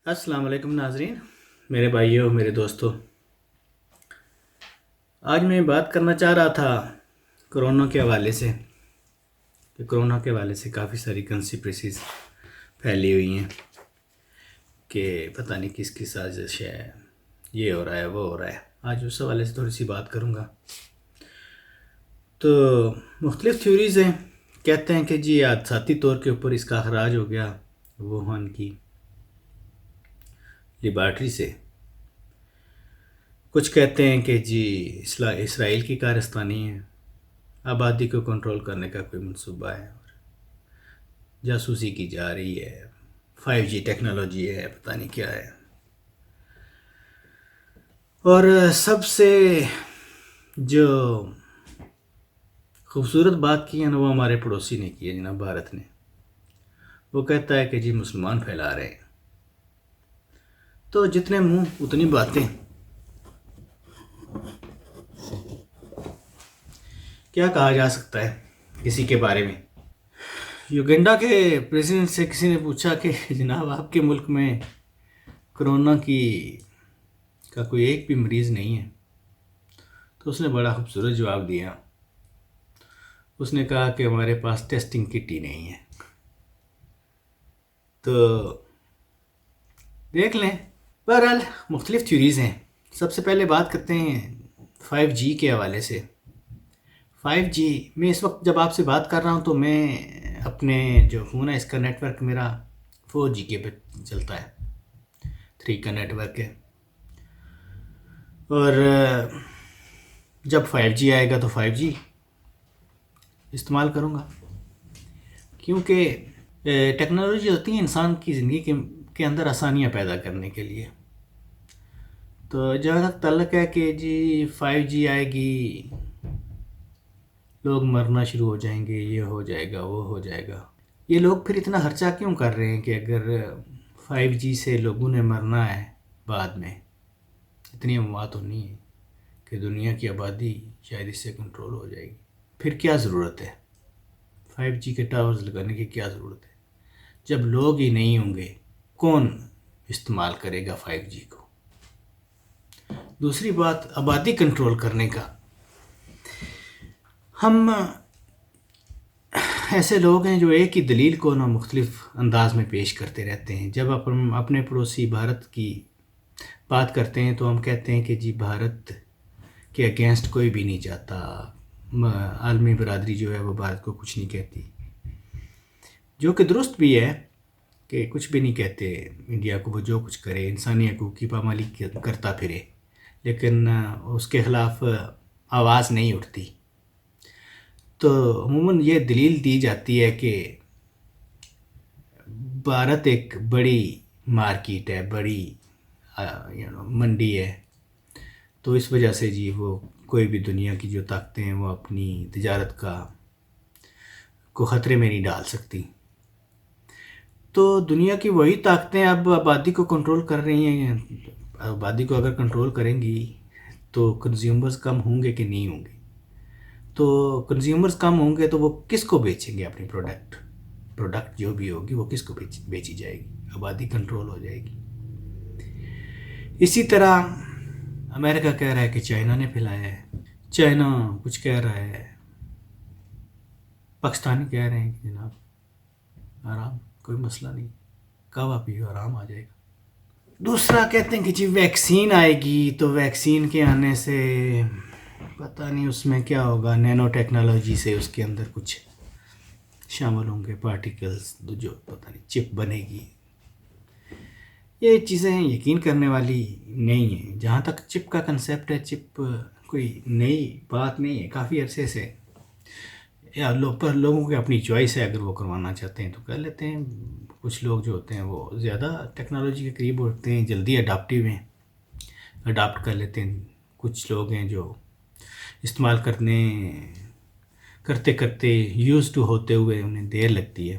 السلام علیکم ناظرین، میرے بھائیوں، میرے دوستوں۔ آج میں بات کرنا چاہ رہا تھا کرونا کے حوالے سے کہ کرونا کے حوالے سے کافی ساری کنسپریسیز پھیلی ہوئی ہیں کہ پتہ نہیں کس کی سازش ہے، یہ ہو رہا ہے وہ ہو رہا ہے۔ آج اس حوالے سے تھوڑی سی بات کروں گا۔ تو مختلف تھیوریز ہیں، کہتے ہیں کہ جی حادثاتی طور کے اوپر اس کا اخراج ہو گیا ووہان کی لیبارٹری سے۔ کچھ کہتے ہیں کہ جی اسرائیل کی کارستانی ہے، آبادی کو کنٹرول کرنے کا کوئی منصوبہ ہے، جاسوسی کی جا رہی ہے، 5G ٹیکنالوجی ہے، پتہ نہیں کیا ہے۔ اور سب سے جو خوبصورت بات کی ہے نا، وہ ہمارے پڑوسی نے کی ہے، جناب بھارت نے۔ وہ کہتا ہے کہ جی مسلمان پھیلا رہے ہیں۔ تو جتنے منہ اتنی باتیں۔ کیا کہا جا سکتا ہے کسی کے بارے میں؟ یوگنڈا کے پریزیڈنٹ سے کسی نے پوچھا کہ جناب آپ کے ملک میں کرونا کا کوئی ایک بھی مریض نہیں ہے؟ تو اس نے بڑا خوبصورت جواب دیا۔ اس نے کہا کہ ہمارے پاس ٹیسٹنگ کٹ ہی نہیں ہے۔ تو دیکھ لیں، بہرحال مختلف تھیوریز ہیں۔ سب سے پہلے بات کرتے ہیں 5G کے حوالے سے۔ 5G میں اس وقت جب آپ سے بات کر رہا ہوں تو میں اپنے جو فون ہے اس کا نیٹ ورک میرا 4G کے پہ چلتا ہے، 3 کا نیٹ ورک ہے۔ اور جب 5G آئے گا تو 5G استعمال کروں گا، کیونکہ ٹیکنالوجی ہوتی ہے انسان کی زندگی کے اندر آسانیاں پیدا کرنے کے لیے۔ تو جہاں تک تعلق ہے کہ جی 5G آئے گی، لوگ مرنا شروع ہو جائیں گے، یہ ہو جائے گا وہ ہو جائے گا، یہ لوگ پھر اتنا خرچہ کیوں کر رہے ہیں کہ اگر 5G سے لوگوں نے مرنا ہے بعد میں، اتنی اموات ہونی ہے کہ دنیا کی آبادی شاید اس سے کنٹرول ہو جائے گی، پھر کیا ضرورت ہے 5G کے ٹاورز لگانے کی؟ کیا ضرورت ہے جب لوگ ہی نہیں ہوں گے؟ کون استعمال کرے گا 5G کو؟ دوسری بات، آبادی کنٹرول کرنے کا۔ ہم ایسے لوگ ہیں جو ایک ہی دلیل کو نا مختلف انداز میں پیش کرتے رہتے ہیں۔ جب ہم اپنے پڑوسی بھارت کی بات کرتے ہیں تو ہم کہتے ہیں کہ جی بھارت کے اگینسٹ کوئی بھی نہیں جاتا، عالمی برادری جو ہے وہ بھارت کو کچھ نہیں کہتی، جو کہ درست بھی ہے کہ کچھ بھی نہیں کہتے انڈیا کو، وہ جو کچھ کرے انسانی حقوق کی پامالی کرتا پھرے، لیکن اس کے خلاف آواز نہیں اٹھتی۔ تو عموماً یہ دلیل دی جاتی ہے کہ بھارت ایک بڑی مارکیٹ ہے، بڑی منڈی ہے، تو اس وجہ سے جی وہ کوئی بھی دنیا کی جو طاقتیں ہیں وہ اپنی تجارت کو خطرے میں نہیں ڈال سکتی۔ تو دنیا کی وہی طاقتیں اب آبادی کو کنٹرول کر رہی ہیں۔ آبادی کو اگر کنٹرول کریں گی تو کنزیومرز کم ہوں گے کہ نہیں ہوں گے؟ تو کنزیومرز کم ہوں گے تو وہ کس کو بیچیں گے اپنی پروڈکٹ جو بھی ہوگی وہ کس کو بیچی جائے گی؟ آبادی کنٹرول ہو جائے گی۔ اسی طرح امریکہ کہہ رہا ہے کہ چائنا نے پھیلایا ہے، چائنا کچھ کہہ رہا ہے، پاکستانی کہہ رہے ہیں کہ جناب آرام، کوئی مسئلہ نہیں، کعوہ پیو آرام آ جائے گا۔ دوسرا کہتے ہیں کہ جی ویکسین آئے گی، تو ویکسین کے آنے سے پتہ نہیں اس میں کیا ہوگا، نینو ٹیکنالوجی سے اس کے اندر کچھ شامل ہوں گے پارٹیکلز، جو پتہ نہیں چپ بنے گی۔ یہ چیزیں یقین کرنے والی نہیں ہیں۔ جہاں تک چپ کا کنسیپٹ ہے، چپ کوئی نئی بات نہیں ہے، کافی عرصے سے یا لوگوں کی اپنی چوائس ہے، اگر وہ کروانا چاہتے ہیں تو کر لیتے ہیں۔ کچھ لوگ جو ہوتے ہیں وہ زیادہ ٹیکنالوجی کے قریب ہوتے ہیں، جلدی اڈاپٹ کر لیتے ہیں۔ کچھ لوگ ہیں جو استعمال کرتے کرتے یوز ٹو ہوتے ہوئے انہیں دیر لگتی ہے۔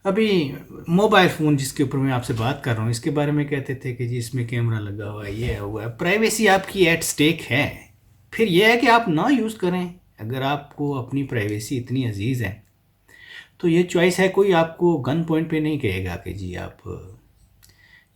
ابھی موبائل فون جس کے اوپر میں آپ سے بات کر رہا ہوں، اس کے بارے میں کہتے تھے کہ جی اس میں کیمرہ لگا ہوا ہے، یہ ہوا ہے، پرائیویسی آپ کی ایٹ سٹیک ہے۔ پھر یہ ہے کہ آپ نہ یوز کریں۔ اگر آپ کو اپنی پرائیویسی اتنی عزیز ہے تو یہ چوائس ہے، کوئی آپ کو گن پوائنٹ پہ نہیں کہے گا کہ جی آپ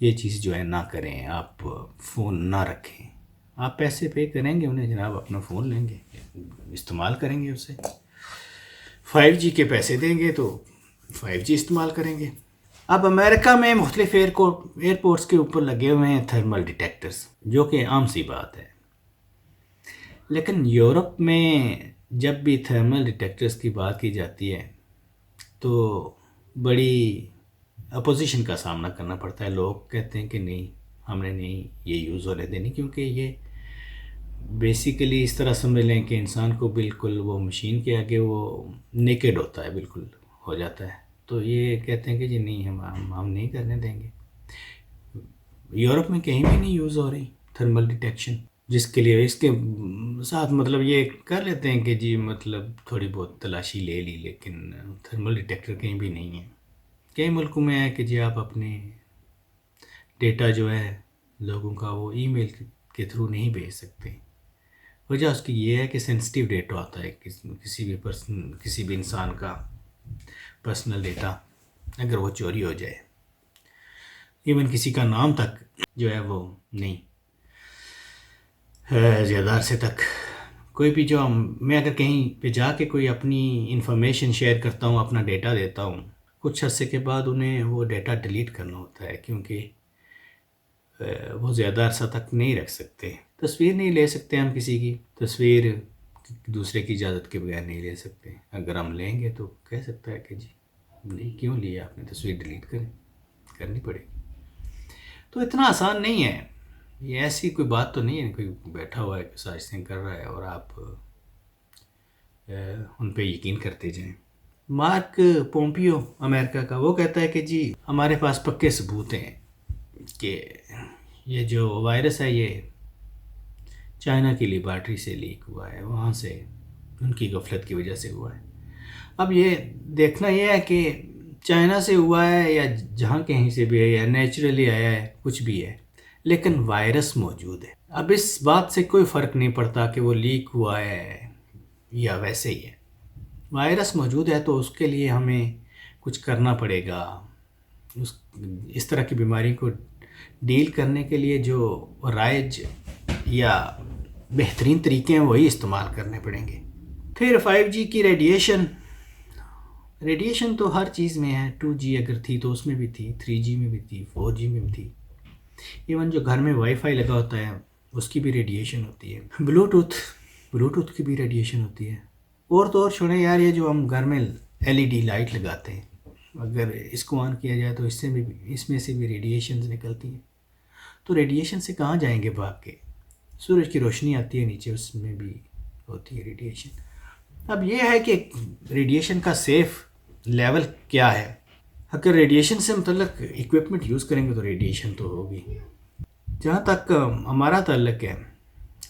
یہ چیز جو ہے نہ کریں، آپ فون نہ رکھیں. آپ پیسے پے کریں گے انہیں جناب، اپنا فون لیں گے، استعمال کریں گے اسے. 5G کے پیسے دیں گے تو 5G استعمال کریں گے. اب امریکہ میں مختلف ایئرپورٹس کے اوپر لگے ہوئے ہیں تھرمل ڈیٹیکٹرز، جو کہ عام سی بات ہے. لیکن یورپ میں جب بھی تھرمل ڈیٹیکٹرز کی بات کی جاتی ہے تو بڑی اپوزیشن کا سامنا کرنا پڑتا ہے. لوگ کہتے ہیں کہ نہیں، ہم نے نہیں یہ یوز ہونے دینی، کیونکہ یہ بیسیکلی اس طرح سمجھ لیں کہ انسان کو بالکل وہ مشین کے آگے وہ نیکڈ ہوتا ہے، بالکل ہو جاتا ہے. تو یہ کہتے ہیں کہ جی نہیں، ہم نہیں کرنے دیں گے. یورپ میں کہیں بھی نہیں یوز ہو رہی تھرمل ڈیٹیکشن، جس کے لیے اس کے ساتھ مطلب یہ کر لیتے ہیں کہ جی مطلب تھوڑی بہت تلاشی لے لی، لیکن تھرمل ڈیٹیکٹر کہیں بھی نہیں ہے. کئی ملکوں میں ہے کہ جی آپ اپنے ڈیٹا جو ہے لوگوں کا وہ ای میل کے تھرو نہیں بھیج سکتے. وجہ اس کی یہ ہے کہ سینسٹیو ڈیٹا ہوتا ہے، کسی بھی انسان کا پرسنل ڈیٹا اگر وہ چوری ہو جائے، ایون کسی کا نام تک جو ہے وہ نہیں، زیادہ عرصے تک کوئی بھی جو میں اگر کہیں پہ جا کے کوئی اپنی انفارمیشن شیئر کرتا ہوں، اپنا ڈیٹا دیتا ہوں، کچھ عرصے کے بعد انہیں وہ ڈیٹا ڈیلیٹ کرنا ہوتا ہے، کیونکہ وہ زیادہ عرصہ تک نہیں رکھ سکتے. تصویر نہیں لے سکتے ہم کسی کی، تصویر دوسرے کی اجازت کے بغیر نہیں لے سکتے. اگر ہم لیں گے تو کہہ سکتا ہے کہ جی نہیں، کیوں لیا آپ نے، تصویر ڈیلیٹ کرنی پڑے گی. تو اتنا آسان نہیں ہے یہ، ایسی کوئی بات تو نہیں ہے کوئی بیٹھا ہوا ہے کہ سازشیں کر رہا ہے اور آپ ان پہ یقین کرتے جائیں. مارک پومپیو امریکہ کا، وہ کہتا ہے کہ جی ہمارے پاس پکے ثبوت ہیں کہ یہ جو وائرس ہے یہ چائنا کی لیبارٹری سے لیک ہوا ہے، وہاں سے ان کی غفلت کی وجہ سے ہوا ہے. اب یہ دیکھنا یہ ہے کہ چائنا سے ہوا ہے یا جہاں کہیں سے بھی ہے یا نیچرلی آیا ہے، کچھ بھی ہے، لیکن وائرس موجود ہے. اب اس بات سے کوئی فرق نہیں پڑتا کہ وہ لیک ہوا ہے یا ویسے ہی ہے. وائرس موجود ہے تو اس کے لیے ہمیں کچھ کرنا پڑے گا. اس طرح کی بیماری کو ڈیل کرنے کے لیے جو رائج یا بہترین طریقے ہیں وہی استعمال کرنے پڑیں گے. پھر 5G کی ریڈیشن تو ہر چیز میں ہے. 2G اگر تھی تو اس میں بھی تھی، 3G میں بھی تھی، 4G میں بھی تھی. ایون جو گھر میں وائی فائی لگا ہوتا ہے اس کی بھی ریڈیشن ہوتی ہے. بلوٹوتھ کی بھی ریڈیشن ہوتی ہے. اور تو اور چھوڑیں یار، یہ جو ہم گھر میں LED لائٹ لگاتے ہیں، اگر اس کو آن کیا جائے تو اس میں سے بھی ریڈیشنز نکلتی ہیں. تو ریڈیشن سے کہاں جائیں گے بھاگ کے؟ سورج کی روشنی آتی ہے نیچے، اس میں بھی ہوتی ہے ریڈیشن. اب یہ ہے کہ ریڈیشن کا سیف لیول کیا ہے. اگر ریڈیشن سے متعلق اکوپمنٹ یوز کریں گے تو ریڈیشن تو ہوگی. جہاں تک ہمارا تعلق ہے،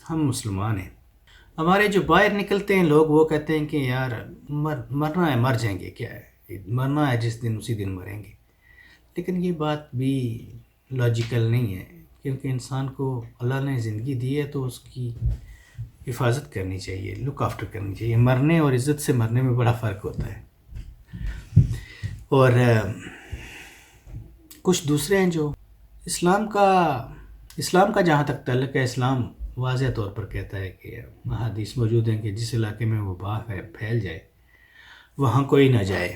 ہم مسلمان ہیں. ہمارے جو باہر نکلتے ہیں لوگ وہ کہتے ہیں کہ یار مرنا ہے، مر جائیں گے، کیا ہے مرنا ہے، جس دن اسی دن مریں گے. لیکن یہ بات بھی لاجیکل نہیں ہے، کیونکہ انسان کو اللہ نے زندگی دی ہے تو اس کی حفاظت کرنی چاہیے، لک آفٹر کرنی چاہیے. مرنے اور عزت سے مرنے میں بڑا فرق ہوتا ہے. اور کچھ دوسرے ہیں جو اسلام کا جہاں تک تعلق ہے، اسلام واضح طور پر کہتا ہے کہ احادیث موجود ہیں کہ جس علاقے میں وبا پھیل جائے وہاں کوئی نہ جائے،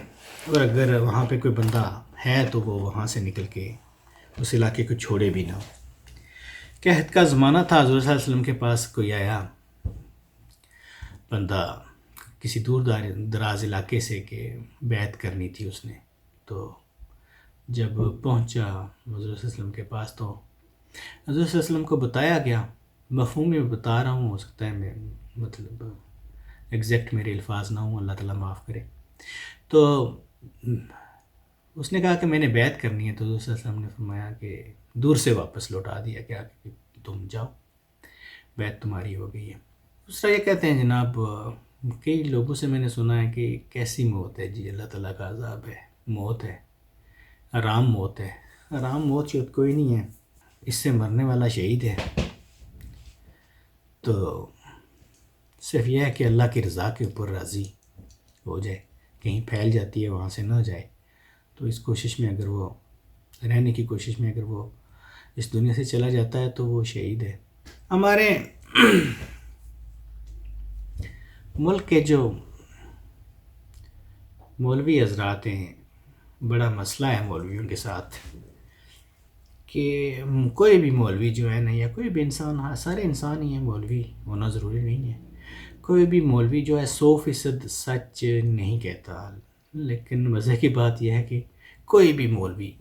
اور اگر وہاں پہ کوئی بندہ ہے تو وہ وہاں سے نکل کے اس علاقے کو چھوڑے بھی نہ. قحط کا زمانہ تھا، حضور صلی اللہ علیہ وسلم کے پاس کوئی آیا بندہ کسی دور دراز علاقے سے کہ بیعت کرنی تھی اس نے. تو جب پہنچا حضور صلی اللہ علیہ وسلم کے پاس تو حضور صلی اللہ علیہ وسلم کو بتایا گیا، مفہوم میں بتا رہا ہوں، ہو سکتا ہے میں مطلب ایگزیکٹ میرے الفاظ نہ ہوں، اللہ تعالیٰ معاف کرے. تو اس نے کہا کہ میں نے بیعت کرنی ہے. تو حضور صلی اللہ علیہ وسلم نے فرمایا کہ دور سے واپس لوٹا دیا کہ تم جاؤ، بیعت تمہاری ہو گئی ہے. دوسرا یہ کہتے ہیں جناب، کئی لوگوں سے میں نے سنا ہے کہ کیسی موت ہے جی، اللہ تعالیٰ کا عذاب ہے، موت ہے، آرام موت ہے. آرام موت شاید کوئی نہیں ہے، اس سے مرنے والا شہید ہے. تو صرف یہ ہے کہ اللہ کی رضا کے اوپر راضی ہو جائے، کہیں پھیل جاتی ہے وہاں سے نہ جائے. تو اس کوشش میں اگر وہ رہنے کی کوشش میں اگر وہ اس دنیا سے چلا جاتا ہے تو وہ شہید ہے. ہمارے ملک کے جو مولوی حضرات ہیں، بڑا مسئلہ ہے مولویوں کے ساتھ کہ کوئی بھی مولوی جو ہے نا، یا کوئی بھی انسان، ہاں سارے انسان ہی ہیں، مولوی ہونا ضروری نہیں ہے. کوئی بھی مولوی جو ہے 100% سچ نہیں کہتا. لیکن مزے کی بات یہ ہے کہ کوئی بھی مولوی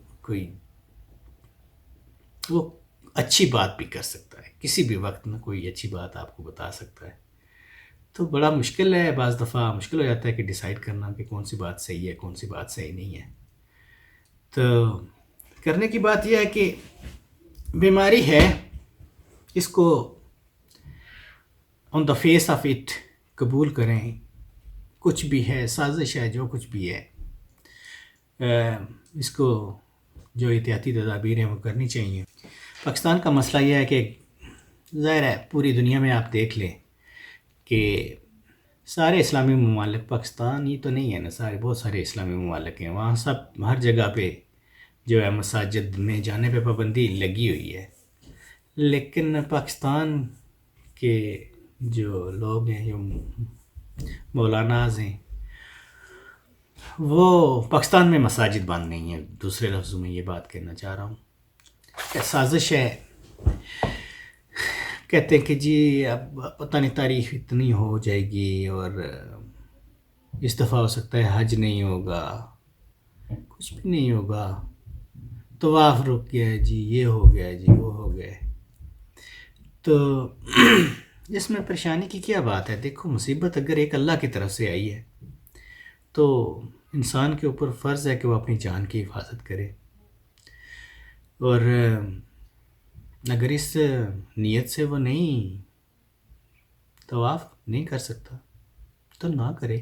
وہ اچھی بات بھی کر سکتا ہے، کسی بھی وقت میں کوئی اچھی بات آپ کو بتا سکتا ہے. تو بڑا مشکل ہے، بعض دفعہ مشکل ہو جاتا ہے کہ ڈیسائیڈ کرنا کہ کون سی بات صحیح ہے، کون سی بات صحیح نہیں ہے. تو کرنے کی بات یہ ہے کہ بیماری ہے، اس کو آن دا فیس آف اٹ قبول کریں. کچھ بھی ہے، سازش ہے، جو کچھ بھی ہے، اس کو جو احتیاطی تدابیر ہیں وہ کرنی چاہیے. پاکستان کا مسئلہ یہ ہے کہ ظاہر ہے پوری دنیا میں آپ دیکھ لیں کہ سارے اسلامی ممالک، پاکستان ہی تو نہیں ہے نا، بہت سارے اسلامی ممالک ہیں، وہاں سب ہر جگہ پہ جو ہے مساجد میں جانے پہ پابندی لگی ہوئی ہے. لیکن پاکستان کے جو لوگ ہیں، جو مولاناز ہیں، وہ پاکستان میں مساجد بند نہیں ہیں. دوسرے لفظوں میں یہ بات کہنا چاہ رہا ہوں کہ سازش ہے. کہتے ہیں کہ جی اب پتہ نہیں تاریخ اتنی ہو جائے گی اور اس دفعہ ہو سکتا ہے حج نہیں ہوگا، کچھ بھی نہیں ہوگا، طواف رک گیا جی، یہ ہو گیا جی، وہ ہو گئے. تو اس میں پریشانی کی کیا بات ہے؟ دیکھو، مصیبت اگر ایک اللہ کی طرف سے آئی ہے تو انسان کے اوپر فرض ہے کہ وہ اپنی جان کی حفاظت کرے. اور اگر اس نیت سے وہ نہیں طواف نہیں کر سکتا تو نہ کرے.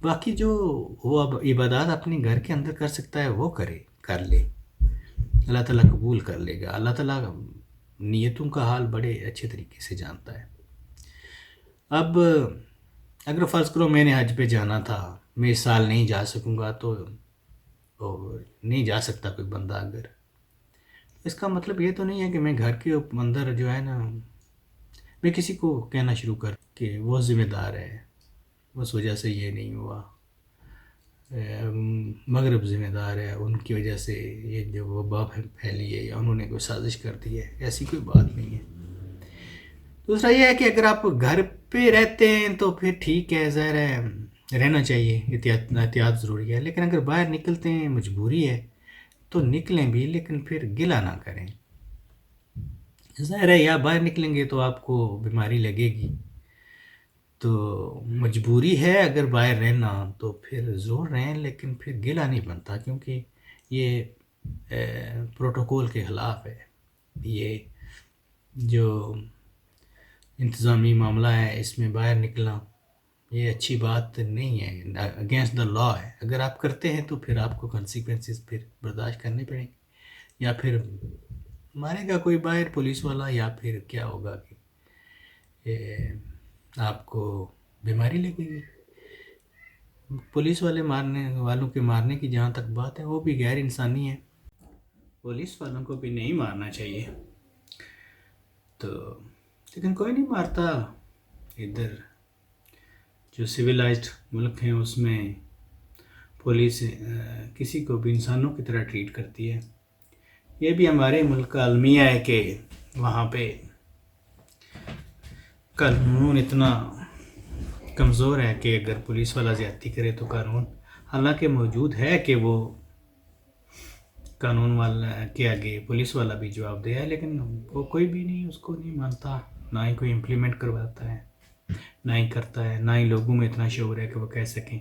باقی جو وہ اب عبادات اپنے گھر کے اندر کر سکتا ہے وہ کر لے، اللہ تعالیٰ قبول کر لے گا. اللہ تعالیٰ نیتوں کا حال بڑے اچھے طریقے سے جانتا ہے. اب اگر فرض کرو میں نے حج پہ جانا تھا، میں اس سال نہیں جا سکوں گا، تو نہیں جا سکتا کوئی بندہ، اگر اس کا مطلب یہ تو نہیں ہے کہ میں گھر کے اندر جو ہے نا، میں کسی کو کہنا شروع کر کہ وہ ذمہ دار ہے، اس وجہ سے یہ نہیں ہوا، مغرب ذمہ دار ہے، ان کی وجہ سے یہ جو وبا پھیلی ہے، یا انہوں نے کوئی سازش کر دی ہے. ایسی کوئی بات نہیں ہے. دوسرا یہ ہے کہ اگر آپ گھر پہ رہتے ہیں تو پھر ٹھیک ہے، ظاہر ہے رہنا چاہیے، احتیاط ضروری ہے. لیکن اگر باہر نکلتے ہیں، مجبوری ہے، تو نکلیں بھی، لیکن پھر گلہ نہ کریں. ظاہر ہے یا باہر نکلیں گے تو آپ کو بیماری لگے گی، تو مجبوری ہے اگر باہر رہنا تو پھر زور رہیں، لیکن پھر گلہ نہیں بنتا، کیونکہ یہ پروٹوکول کے خلاف ہے. یہ جو انتظامی معاملہ ہے، اس میں باہر نکلنا یہ اچھی بات نہیں ہے، اگینسٹ دا لا ہے. اگر آپ کرتے ہیں تو پھر آپ کو کنسیکوینسز پھر برداشت کرنے پڑیں گے، یا پھر مارے گا کوئی باہر پولیس والا، یا پھر کیا ہوگا کہ آپ کو بیماری لگے گی. پولیس والوں کے مارنے کی جہاں تک بات ہے، وہ بھی غیر انسانی ہے، پولیس والوں کو بھی نہیں مارنا چاہیے. تو لیکن کوئی نہیں مارتا. ادھر جو سویلائزڈ ملک ہیں اس میں پولیس کسی کو بھی انسانوں کی طرح ٹریٹ کرتی ہے. یہ بھی ہمارے ملک کا المیہ ہے کہ وہاں پہ قانون اتنا کمزور ہے کہ اگر پولیس والا زیادتی کرے تو قانون حالانکہ موجود ہے کہ وہ قانون والا کے آگے پولیس والا بھی جواب دے ہے، لیکن وہ کوئی بھی نہیں اس کو نہیں مانتا، نہ ہی کوئی امپلیمنٹ کرواتا ہے، نہ ہی کرتا ہے، نہ ہی لوگوں میں اتنا شعور ہے کہ وہ کہہ سکیں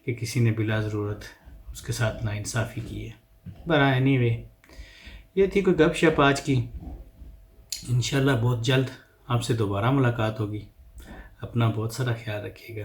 کہ کسی نے بلا ضرورت اس کے ساتھ ناانصافی کی ہے. برائے اینی وے، یہ تھی کوئی گپ شپ آج کی. انشاءاللہ بہت جلد آپ سے دوبارہ ملاقات ہوگی. اپنا بہت سارا خیال رکھیے گا.